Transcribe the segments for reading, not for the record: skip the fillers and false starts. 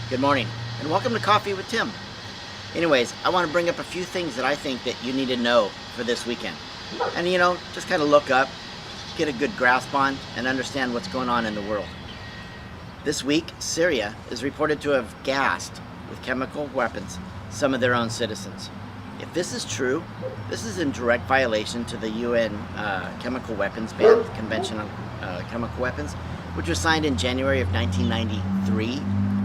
Good morning, and welcome to Coffee with Tim. Anyways, I want to bring up a few things that I think that you need to know for this weekend. And just kind of look up, get a good grasp on, and understand what's going on in the world. This week, Syria is reported to have gassed with chemical weapons some of their own citizens. If this is true, this is in direct violation to the UN Chemical Weapons Ban, Convention on Chemical Weapons, which was signed in January of 1993,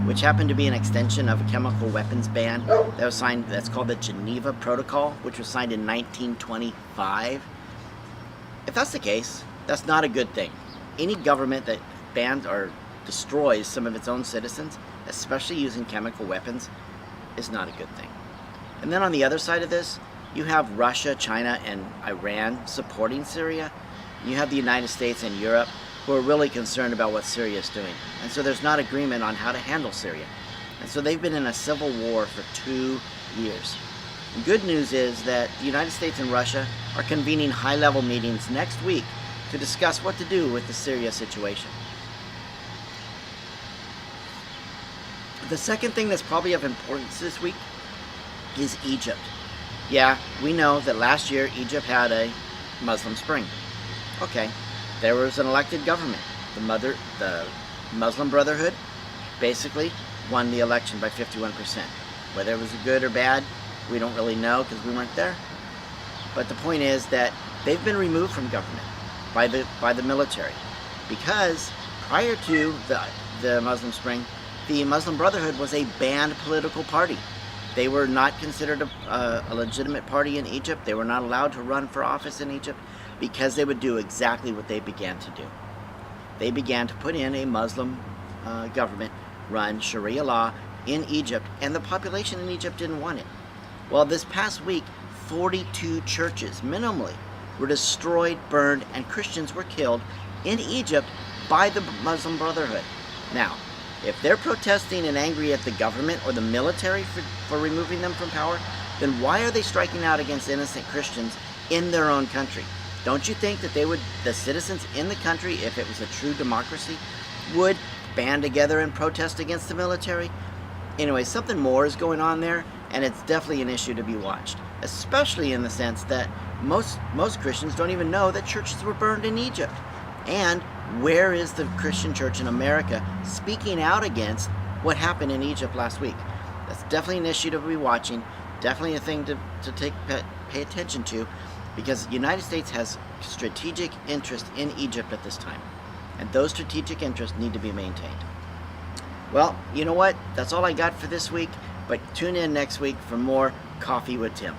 which happened to be an extension of a chemical weapons ban that was signed, that's called the Geneva Protocol, which was signed in 1925. If that's the case, that's not a good thing. Any government that bans or destroys some of its own citizens, especially using chemical weapons, is not a good thing. And then on the other side of this, you have Russia, China, and Iran supporting Syria. You have the United States and Europe who are really concerned about what Syria is doing. And so there's not agreement on how to handle Syria. And so they've been in a civil war for 2 years. The good news is that the United States and Russia are convening high-level meetings next week to discuss what to do with the Syria situation. The second thing that's probably of importance this week is Egypt. Yeah, we know that last year Egypt had a Muslim Spring. Okay, there was an elected government. The Muslim Brotherhood basically won the election by 51%. Whether it was good or bad, we don't really know because we weren't there. But the point is that they've been removed from government by the military, because prior to the Muslim Spring, the Muslim Brotherhood was a banned political party. They were not considered a legitimate party in Egypt. They were not allowed to run for office in Egypt because they would do exactly what they began to do. They began to put in a Muslim government, run Sharia law in Egypt, and the population in Egypt didn't want it. Well, this past week, 42 churches, minimally, were destroyed, burned, and Christians were killed in Egypt by the Muslim Brotherhood. Now, if they're protesting and angry at the government or the military for removing them from power, then why are they striking out against innocent Christians in their own country? Don't you think that the citizens in the country, if it was a true democracy, would band together and protest against the military? Anyway, something more is going on there, and it's definitely an issue to be watched, especially in the sense that most Christians don't even know that churches were burned in Egypt. And where is the Christian church in America speaking out against what happened in Egypt last week? That's definitely an issue to be watching, definitely a thing to pay attention to, because the United States has strategic interest in Egypt at this time, and those strategic interests need to be maintained. Well, you know what? That's all I got for this week, but tune in next week for more Coffee with Tim.